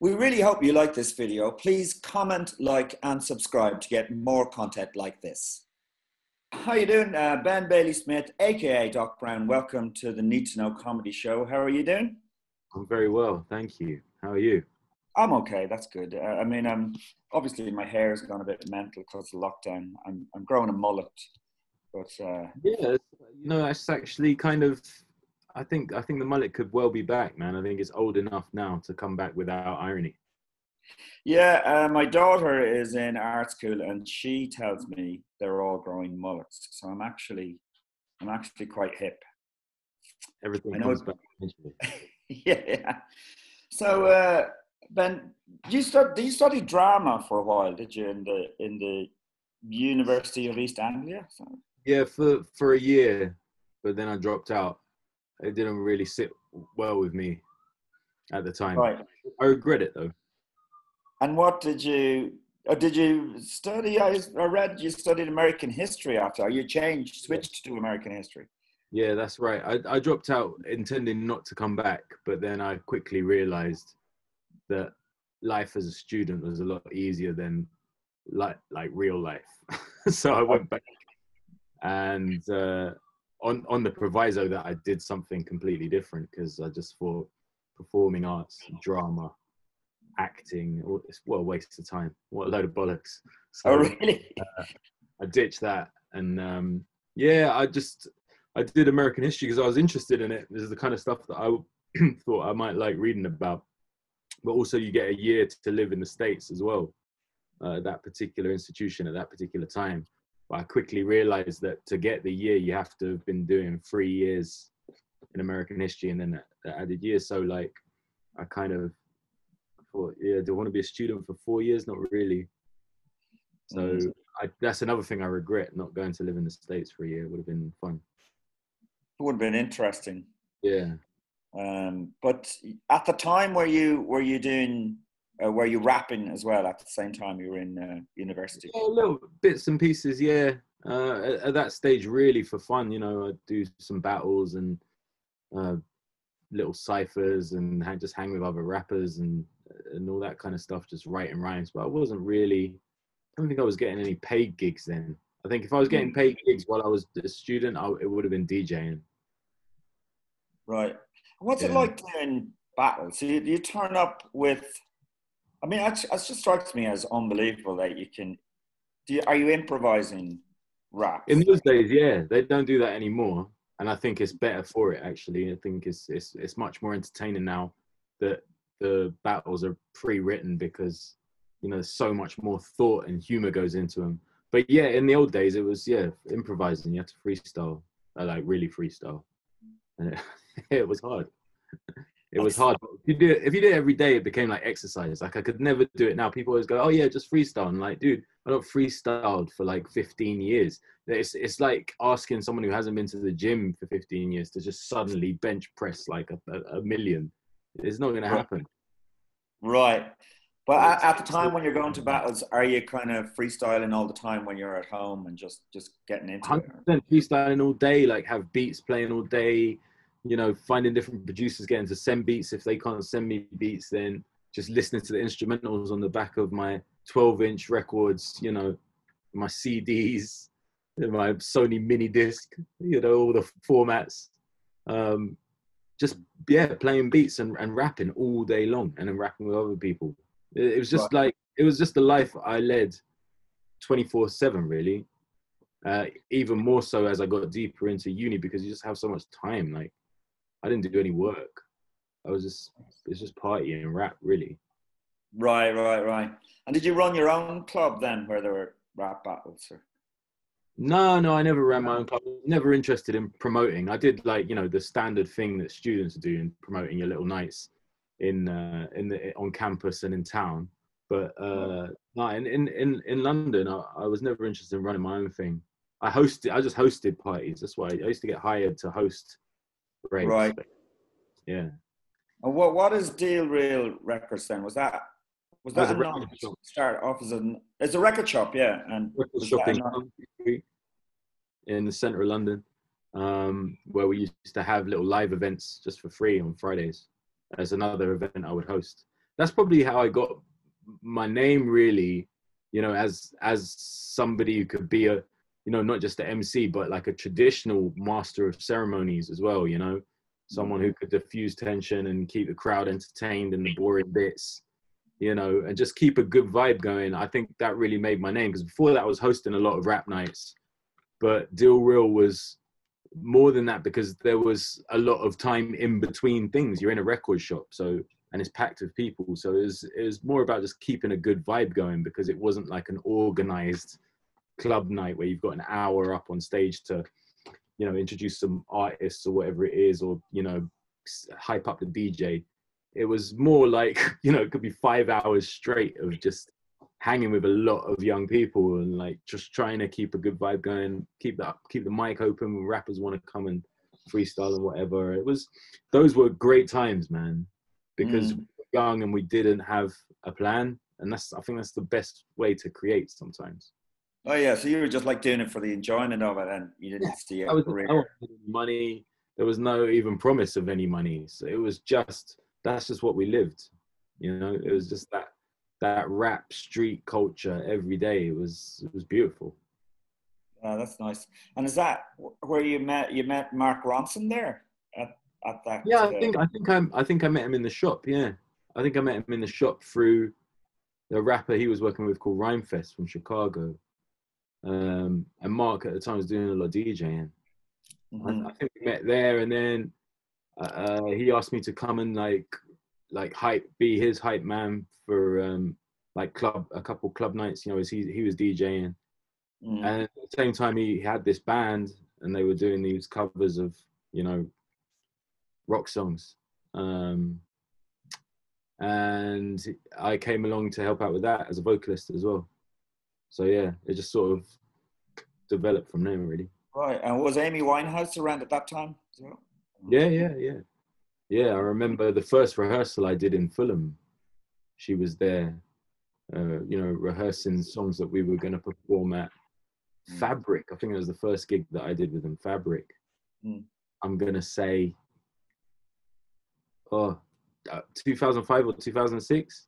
We really hope you like this video. Please comment, like, and subscribe to get more content like this. How you doing? Ben Bailey-Smith, aka Doc Brown. Welcome to the Need to Know Comedy Show. How are you doing? I'm very well, thank you. How are you? I'm okay. That's good. Obviously my hair has gone a bit mental because of lockdown. I'm growing a mullet, but Yeah, it's actually kind of. I think the mullet could well be back, man. I think it's old enough now to come back without irony. Yeah, my daughter is in art school and she tells me they're all growing mullets. So I'm actually quite hip. Everything I know. comes back eventually. Yeah. So Ben, did you study drama for a while? Did you in the University of East Anglia? So. Yeah, for a year, but then I dropped out. It didn't really sit well with me at the time. Right. I regret it though. And what did you study? I read you studied American history after. Or you switched to American history. Yeah, that's right. I dropped out intending not to come back, but then I quickly realized that life as a student was a lot easier than like real life. So I went back and on the proviso that I did something completely different, because I just thought performing arts, drama, acting, what a waste of time. What a load of bollocks. So, Oh, really? I ditched that. And I did American history because I was interested in it. This is the kind of stuff that I thought I might like reading about. But also you get a year to live in the States as well, that particular institution at that particular time. But I quickly realized that to get the year, you have to have been doing 3 years in American history and then that added year. So like, I kind of thought, yeah, do I want to be a student for 4 years? Not really. So that's another thing I regret, not going to live in the States for a year. It would have been fun. It would have been interesting. Yeah. But at the time, were you rapping as well at the same time you were in university? Yeah, little bits and pieces, yeah. At that stage, really for fun, I'd do some battles and little ciphers and just hang with other rappers and all that kind of stuff, just writing rhymes. But I don't think I was getting any paid gigs then. I think if I was getting paid gigs while I was a student, it would have been DJing. Right. What's it like doing battles? So you turn up with, it just strikes me as unbelievable that are you improvising rap? In those days, yeah, they don't do that anymore. And I think it's better for it, actually. I think it's much more entertaining now that the battles are pre-written, because, there's so much more thought and humor goes into them. But yeah, in the old days, it was, improvising. You had to freestyle, like really freestyle. And it was hard. It was hard. If you did it every day, it became like exercise. Like I could never do it now. People always go, "Oh yeah, just freestyle." I'm like, dude, I don't freestyled for like 15 years. It's like asking someone who hasn't been to the gym for 15 years to just suddenly bench press like a million. It's not going to happen. Right. But at the time when you're going to battles, are you kind of freestyling all the time when you're at home and just getting into 100% it? Freestyling all day, like have beats playing all day. Finding different producers, getting to send beats. If they can't send me beats, then just listening to the instrumentals on the back of my 12-inch records, my CDs, my Sony mini disc, all the formats. Playing beats and rapping all day long, and then rapping with other people. It was just it was just the life I led 24/7, really. Even more so as I got deeper into uni, because you just have so much time. Like, I didn't do any work. It's just party and rap, really. Right. And did you run your own club then, where there were rap battles? Or? No, I never ran my own club. Never interested in promoting. I did the standard thing that students do in promoting your little nights on campus and in town. But no, in London, I was never interested in running my own thing. I just hosted parties. That's why I used to get hired to host raves. Right. Yeah. And what is Deal Real Records then? Was that a record shop. Start off as a record shop, yeah. And record shop in the centre of London, where we used to have little live events just for free on Fridays. As another event I would host. that's probably how I got my name, really, you know, as somebody who could be a, you know, not just the MC, but like a traditional master of ceremonies as well, you know, someone who could diffuse tension and keep the crowd entertained in the boring bits, you know, and just keep a good vibe going. I think that really made my name, because before that I was hosting a lot of rap nights, but Deal Real was more than that, because there was a lot of time in between things. You're in a record shop, so, and it's packed with people, so it was more about just keeping a good vibe going, because it wasn't like an organized club night where you've got an hour up on stage to, you know, introduce some artists or whatever it is, or, you know, hype up the DJ. It was more like, you know, it could be 5 hours straight of just hanging with a lot of young people and like just trying to keep a good vibe going, keep the mic open when rappers want to come and freestyle and whatever. Those were great times, man, because we were young and we didn't have a plan, and I think that's the best way to create sometimes. Oh yeah, so you were just like doing it for the enjoyment of it, and you didn't see a career. I wasn't money. There was no even promise of any money, so it was just, that's just what we lived, you know. It was just that rap street culture every day. It was beautiful. That's nice. And is that where you met Mark Ronson there at that? Yeah, I think I met him in the shop. Yeah, I think I met him in the shop through the rapper he was working with called Rhymefest from Chicago. And Mark at the time was doing a lot of DJing. I think we met there, and then he asked me to come and like be his hype man for like a couple club nights, you know, as he was DJing. And at the same time he had this band, and they were doing these covers of, you know, rock songs. And I came along to help out with that as a vocalist as well. So yeah, it just sort of developed from there, really. Right. And was Amy Winehouse around at that time? Yeah, I remember the first rehearsal I did in Fulham. She was there, you know, rehearsing songs that we were going to perform at Fabric. I think it was the first gig that I did with them, Fabric. I'm going to say, 2005 or 2006.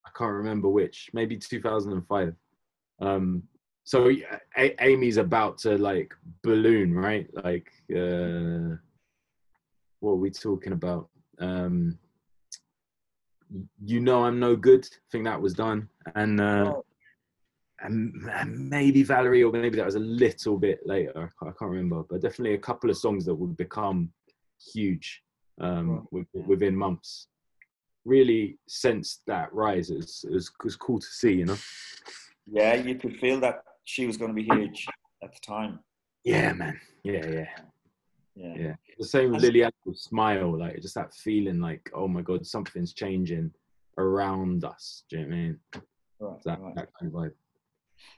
I can't remember which, maybe 2005. So yeah, Amy's about to like balloon, right? Like, what are we talking about? You Know I'm No Good. I think that was done, and maybe Valerie, or maybe that was a little bit later. I can't remember, but definitely a couple of songs that would become huge within months. Really sensed that rise. It was cool to see, you know. Yeah, you could feel that she was going to be huge at the time. Yeah, man. Yeah. The same with Lily Allen's Smile, like just that feeling like, oh my God, something's changing around us. Do you know what I mean? Right, that kind of vibe.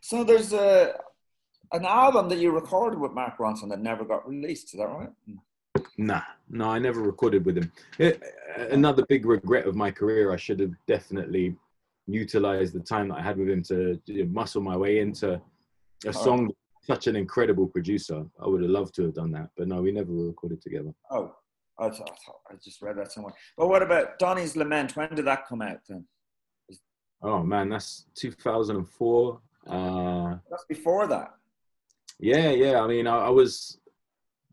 So there's an album that you recorded with Mark Ronson that never got released. Is that right? No, I never recorded with him. Another big regret of my career. I should have definitely utilized the time that I had with him to muscle my way into a song. Such an incredible producer. I would have loved to have done that, but no, we never recorded together. Oh, I just read that somewhere. But what about Donny's Lament? When did that come out then? Oh man, that's 2004. That's before that. Yeah. I mean, I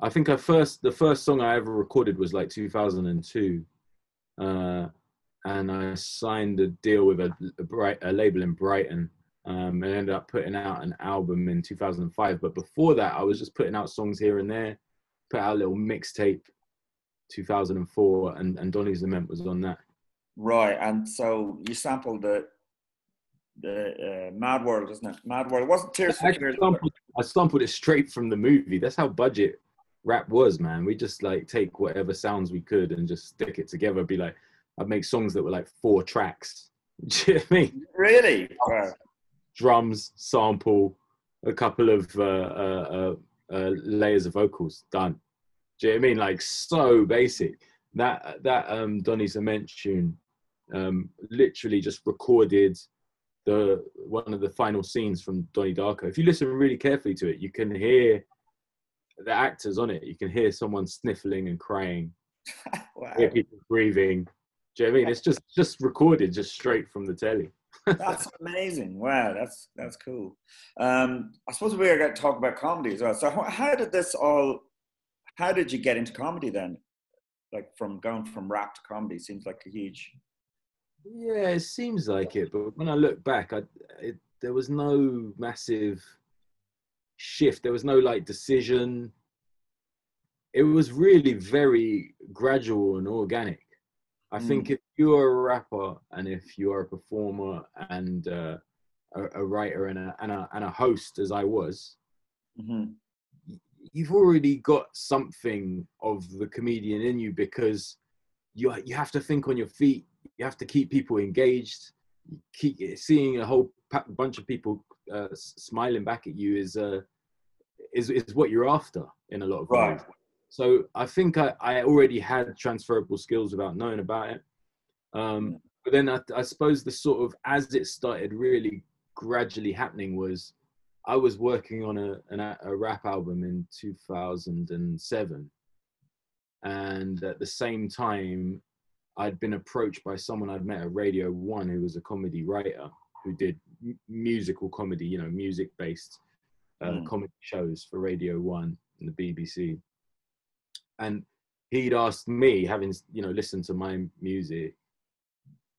think the first song I ever recorded was like 2002. And I signed a deal with a label in Brighton. And ended up putting out an album in 2005. But before that, I was just putting out songs here and there. Put out a little mixtape, 2004, and Donny's Lament was on that. Right, and so you sampled the Mad World, isn't it? Mad World. It wasn't Tears for Fears. I sampled it straight from the movie. That's how budget rap was, man. We just like take whatever sounds we could and just stick it together. Be like, I'd make songs that were like 4 tracks. Do you know what I mean? Really? Wow. Drums, sample, a couple of layers of vocals, done. Do you know what I mean? Like so basic. That Donny's Lament tune, literally just recorded one of the final scenes from Donnie Darko. If you listen really carefully to it, you can hear the actors on it. You can hear someone sniffling and crying. Wow. Hear people breathing. Do you know what I mean? It's just recorded just straight from the telly. That's amazing. Wow, that's cool. I suppose we are going to talk about comedy as well. So how did you get into comedy then? Like from going from rap to comedy seems like a huge... Yeah, it seems like it, but when I look back, there was no massive shift. There was no like decision. It was really very gradual and organic. I think if you're a rapper and if you're a performer and a writer and a host, as I was, you've already got something of the comedian in you, because you have to think on your feet. You have to keep people engaged. Keep seeing a whole bunch of people smiling back at you is what you're after in a lot of ways. So I think I already had transferable skills without knowing about it. But then I suppose the sort of, as it started really gradually happening, was I was working on a rap album in 2007. And at the same time, I'd been approached by someone I'd met at Radio 1 who was a comedy writer who did musical comedy, you know, music-based comedy shows for Radio 1 and the BBC. And he'd asked me, having, you know, listened to my music,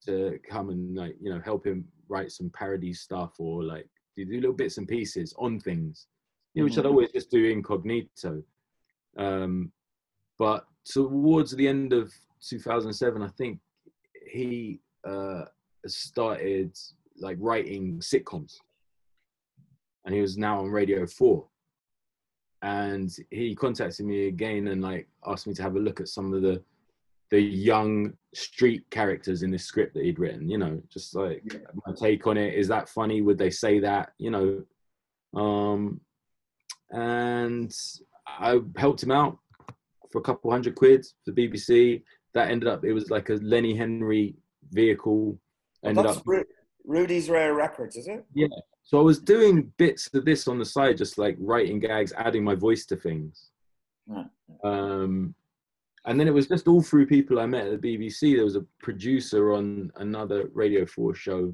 to come and, like, you know, help him write some parody stuff or like do little bits and pieces on things, you know, which I'd always just do incognito. But towards the end of 2007, I think he started like writing sitcoms, and he was now on Radio 4. And he contacted me again and like asked me to have a look at some of the young street characters in this script that he'd written, you know, just like my take on it. Is that funny? Would they say that? You know, and I helped him out for a couple £100 for the BBC. That ended up, it was like a Lenny Henry vehicle. Rudy's Rare Records, is it? Yeah. So I was doing bits of this on the side, just like writing gags, adding my voice to things. And then it was just all through people I met at the BBC. There was a producer on another Radio 4 show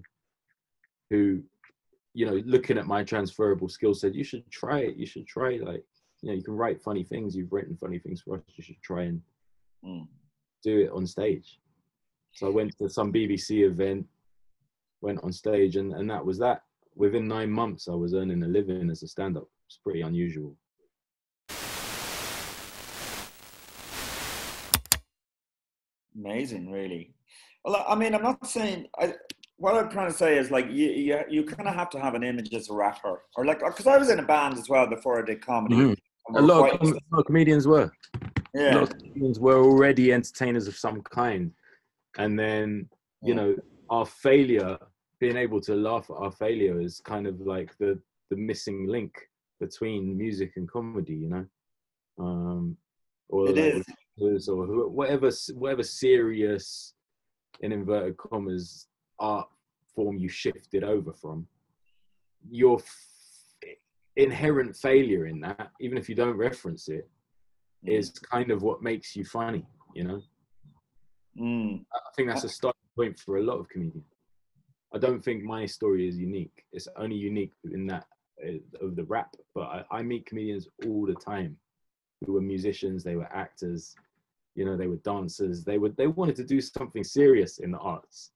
who, you know, looking at my transferable skills, said, you should try it. You should try, like, you know, you can write funny things. You've written funny things for us. You should try and do it on stage. So I went to some BBC event, went on stage, and that was that. Within 9 months, I was earning a living as a stand-up. It's pretty unusual. Amazing, really. Well, I mean, I'm not saying... what I'm trying to say is, like, you kind of have to have an image as a rapper. Or, like, because I was in a band as well before I did comedy. A lot of comedians were. Yeah. A lot of comedians were already entertainers of some kind. And then, you know, our failure... being able to laugh at our failure is kind of like the missing link between music and comedy, you know, or it like is. Or whatever serious, in inverted commas, art form you shifted over from. Your inherent failure in that, even if you don't reference it, is kind of what makes you funny, you know. I think that's a starting point for a lot of comedians. I don't think my story is unique. It's only unique in that of the rap. But I meet comedians all the time who were musicians, they were actors, you know, they were dancers. They wanted to do something serious in the arts,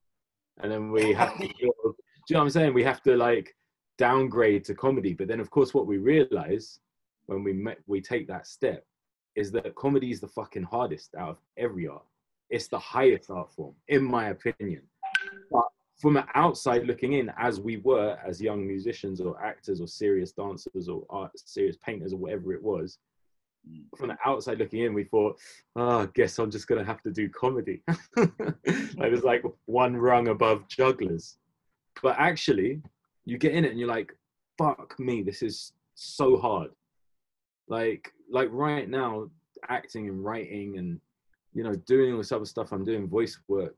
and then we have to. Do you know what I'm saying? We have to like downgrade to comedy. But then, of course, what we realize when we take that step is that comedy is the fucking hardest out of every art. It's the highest art form, in my opinion. But from the outside looking in, as we were as young musicians or actors or serious dancers or serious painters or whatever it was, from the outside looking in, we thought, I guess I'm just going to have to do comedy. Like, it's like one rung above jugglers. But actually, you get in it and you're like, fuck me, this is so hard. Like right now, acting and writing and, you know, doing all this other stuff, I'm doing voice work.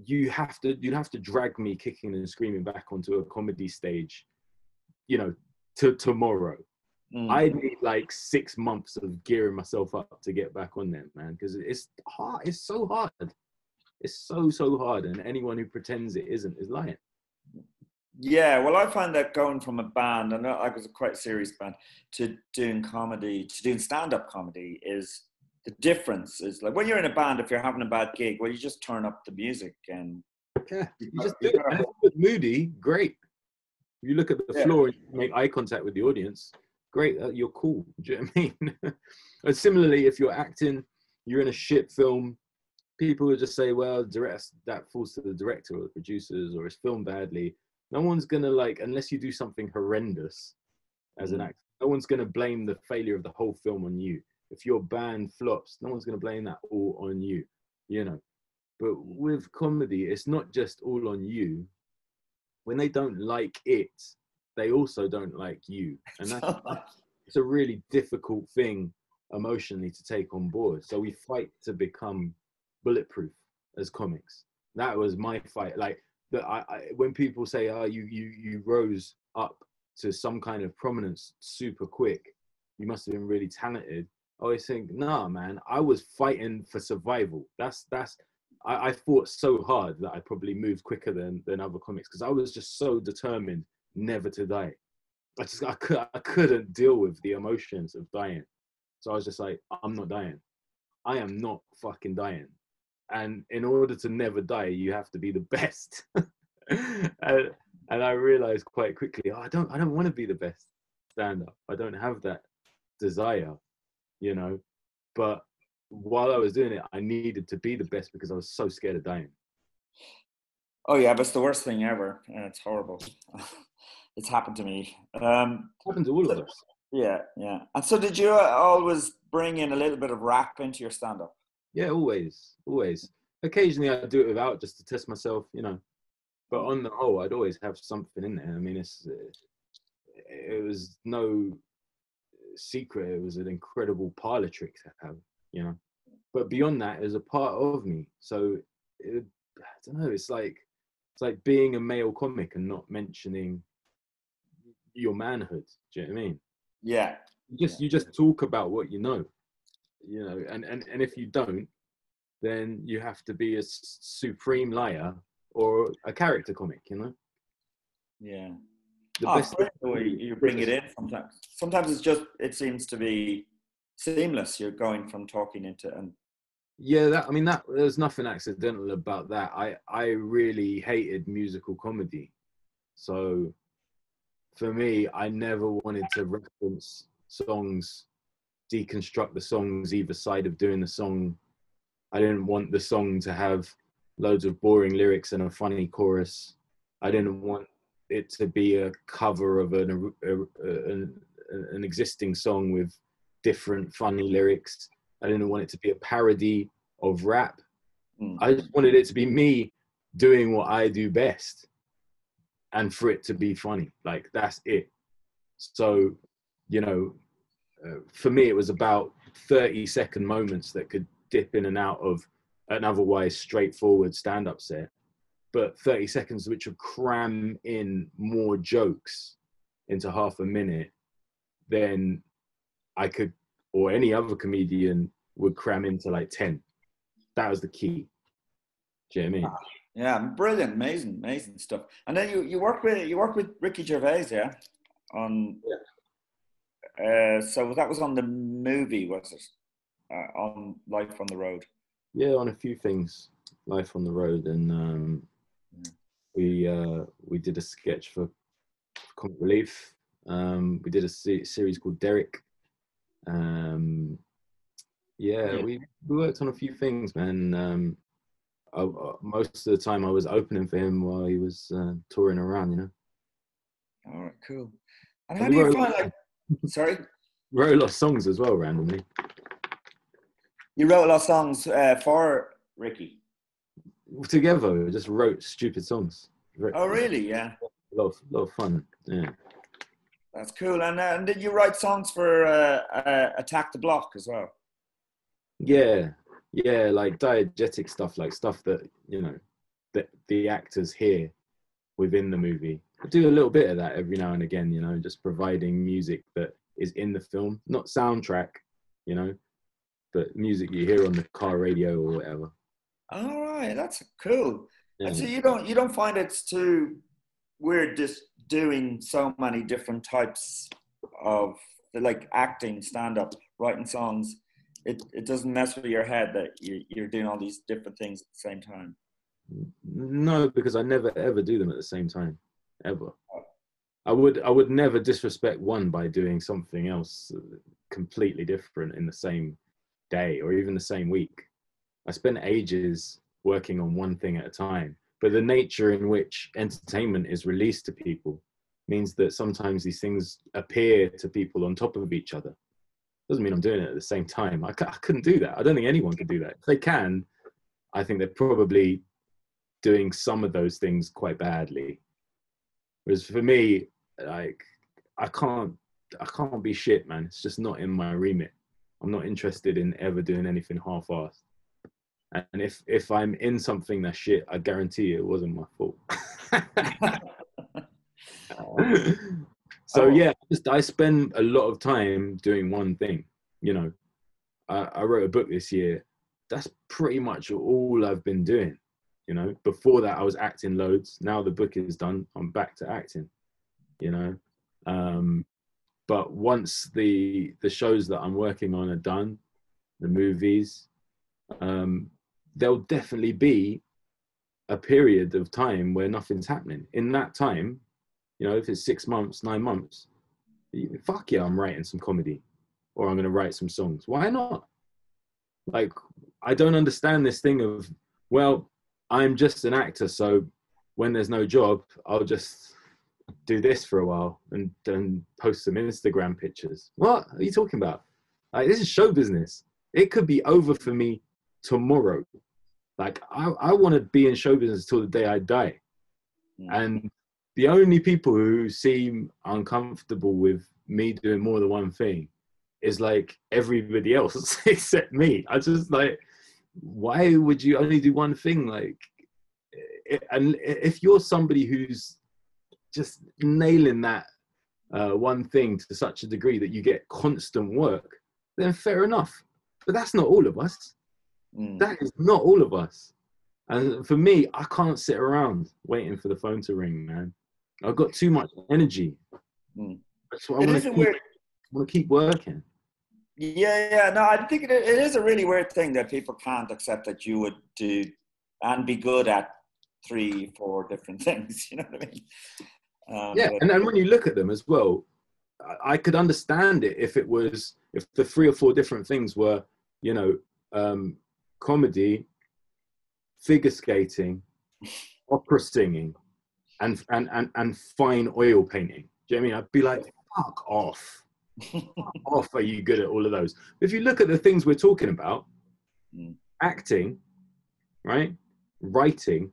You'd have to drag me kicking and screaming back onto a comedy stage, you know, to tomorrow. I need like 6 months of gearing myself up to get back on there, man, because it's hard. It's so hard. It's so hard, and anyone who pretends it isn't is lying. Yeah, well, I find that going from a band, and I was a quite serious band, to doing comedy, to doing stand-up comedy, is the difference is like when you're in a band, if you're having a bad gig, well, you just turn up the music and Yeah, you just do it. And if it's moody, great. If you look at the floor and make eye contact with the audience, great, you're cool. Do you know what I mean? And similarly, if you're acting, you're in a shit film, people would just say, well, that falls to the director or the producers, or it's filmed badly. No one's gonna, like, unless you do something horrendous as an actor, no one's gonna blame the failure of the whole film on you. If your band flops, no one's gonna blame that all on you, you know. But with comedy, it's not just all on you. When they don't like it, they also don't like you. And it's a really difficult thing emotionally to take on board. So we fight to become bulletproof as comics. That was my fight. Like, when people say, oh, you rose up to some kind of prominence super quick, you must have been really talented. I always think, nah, man, I was fighting for survival. I fought so hard that I probably moved quicker than other comics, because I was just so determined never to die. I couldn't deal with the emotions of dying. So I was just like, I'm not dying. I am not fucking dying. And in order to never die, you have to be the best. and I realized quite quickly, I don't want to be the best stand-up. I don't have that desire, you know. But while I was doing it, I needed to be the best because I was so scared of dying. Oh yeah, but it's the worst thing ever, and it's horrible. It's happened to me. It happened to all of us. Yeah. And so, did you always bring in a little bit of rap into your stand-up? Yeah, always. Occasionally, I do it without, just to test myself, you know. But on the whole, I'd always have something in there. I mean, it was no secret. It was an incredible parlor trick to have, you know. But beyond that, it was a part of me. So I don't know. It's like being a male comic and not mentioning your manhood. Do you know what I mean? Yeah. You just talk about what you know, and if you don't, then you have to be a supreme liar or a character comic, you know? Yeah. The best way you bring it in sometimes. Sometimes it seems to be seamless. You're going from talking into and. Yeah, there's nothing accidental about that. I really hated musical comedy. So for me, I never wanted to reference songs, deconstruct the songs either side of doing the song. I didn't want the song to have loads of boring lyrics and a funny chorus. I didn't want it to be a cover of an existing song with different funny lyrics. I didn't want it to be a parody of rap. I just wanted it to be me doing what I do best, and for it to be funny. Like, that's it. So, you know, for me, it was about 30-second moments that could dip in and out of an otherwise straightforward stand-up set, but 30 seconds which would cram in more jokes into half a minute than I could, or any other comedian would cram into like 10. That was the key. Do you know what I mean? Yeah, brilliant, amazing stuff. And then you work with Ricky Gervais, yeah? So that was on the movie, was it? On Life on the Road. Yeah, on a few things, Life on the Road, and we did a sketch for Comic Relief. We did a series called Derek. We worked on a few things, man. Most of the time I was opening for him while he was touring around, you know. All right, cool. And how do you find, like, sorry? Wrote a lot of songs as well, randomly. You wrote a lot of songs for Ricky? Together, we just wrote stupid songs. Oh, really? Yeah. A lot of fun, yeah. That's cool. And did you write songs for Attack the Block as well? Yeah, like diegetic stuff, like stuff that, you know, that the actors hear within the movie. I do a little bit of that every now and again, you know, just providing music that is in the film, not soundtrack, you know, but music you hear on the car radio or whatever. All Right, that's cool. Yeah. And so you don't find it's too weird just doing so many different types of like acting, stand up, writing songs. It doesn't mess with your head that you're doing all these different things at the same time. No, because I never ever do them at the same time, ever. I would never disrespect one by doing something else completely different in the same day or even the same week. I spent ages working on one thing at a time, but the nature in which entertainment is released to people means that sometimes these things appear to people on top of each other. Doesn't mean I'm doing it at the same time. I couldn't do that. I don't think anyone could do that. If they can, I think they're probably doing some of those things quite badly. Whereas for me, like, I can't be shit, man. It's just not in my remit. I'm not interested in ever doing anything half-assed. And if I'm in something that's shit, I guarantee it wasn't my fault. So yeah, I spend a lot of time doing one thing. You know, I wrote a book this year. That's pretty much all I've been doing. You know, before that I was acting loads. Now the book is done, I'm back to acting. You know, but once the shows that I'm working on are done, the movies, there'll definitely be a period of time where nothing's happening. In that time, you know, if it's 6 months, 9 months, fuck yeah, I'm writing some comedy or I'm going to write some songs. Why not? Like, I don't understand this thing of, well, I'm just an actor, so when there's no job, I'll just do this for a while and then post some Instagram pictures. What are you talking about? Like, this is show business. It could be over for me tomorrow. Like, I want to be in show business till the day I die. And the only people who seem uncomfortable with me doing more than one thing is like everybody else except me. I just like, why would you only do one thing? Like, and if you're somebody who's just nailing that one thing to such a degree that you get constant work, then fair enough. But that's not all of us. That is not all of us. And for me, I can't sit around waiting for the phone to ring, man. I've got too much energy. So I want to keep working. Yeah. No, I think it is a really weird thing that people can't accept that you would do and be good at 3-4 different things. You know what I mean? Yeah, and then when you look at them as well, I could understand it if the 3 or 4 different things were, you know, comedy, figure skating, opera singing, and fine oil painting. Do you know what I mean? I'd be like, fuck off. Fuck off, are you good at all of those? If you look at the things we're talking about, acting, right? Writing,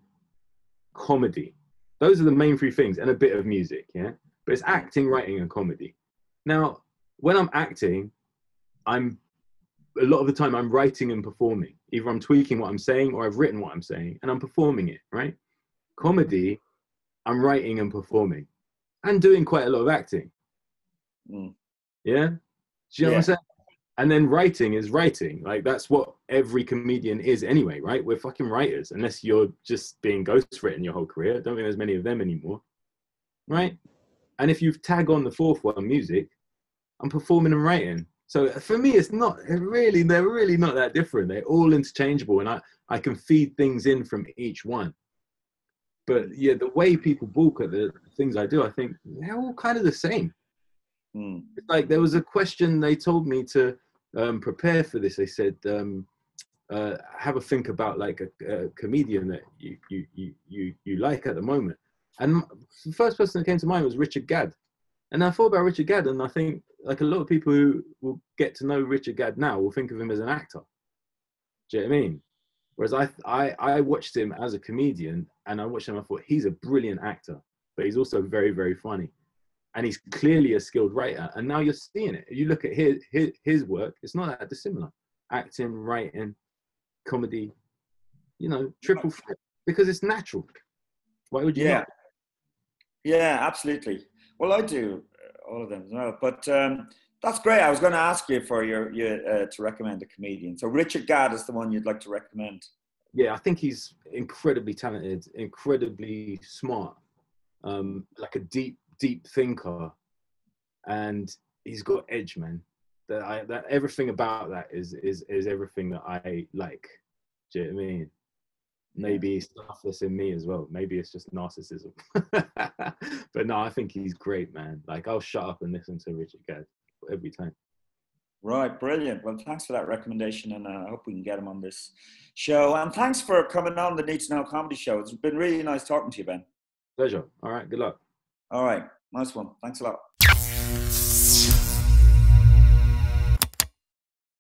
comedy. Those are the main 3 things, and a bit of music, yeah? But it's acting, writing, and comedy. Now, when I'm acting, a lot of the time I'm writing and performing. Either I'm tweaking what I'm saying or I've written what I'm saying and I'm performing it, right? Comedy, I'm writing and performing and doing quite a lot of acting. Yeah? Do you know what I'm saying? And then writing is writing. Like, that's what every comedian is anyway, right? We're fucking writers, unless you're just being ghostwritten your whole career. I don't think there's many of them anymore, right? And if you tag on the 4th one, music, I'm performing and writing. So for me, they're really not that different. They're all interchangeable, and I can feed things in from each one. But yeah, the way people balk at the things I do, I think they're all kind of the same. It's like, there was a question they told me to prepare for this. They said, have a think about like a comedian that you like at the moment. And the first person that came to mind was Richard Gadd. And I thought about Richard Gadd, and I think like a lot of people who will get to know Richard Gadd now will think of him as an actor. Do you know what I mean? Whereas I watched him as a comedian, and I watched him, I thought, he's a brilliant actor, but he's also very, very funny. And he's clearly a skilled writer. And now you're seeing it. If you look at his work, it's not that dissimilar. Acting, writing, comedy, you know, triple threat, because it's natural. Why would you not? Yeah, absolutely. Well, I do all of them as well. But that's great. I was going to ask you for you to recommend a comedian. So Richard Gadd is the one you'd like to recommend. yeah, I think he's incredibly talented, incredibly smart, like a deep thinker, and he's got edge, man. That everything about that is everything that I like. Do you know what I mean? Maybe stuff that's in me as well. Maybe it's just narcissism. But no, I think he's great, man. Like, I'll shut up and listen to Richard Gadd every time. Right, brilliant. Well, thanks for that recommendation, and I hope we can get him on this show. And thanks for coming on the Need to Know Comedy Show. It's been really nice talking to you, Ben. Pleasure. All right, good luck. All right, nice one. Thanks a lot.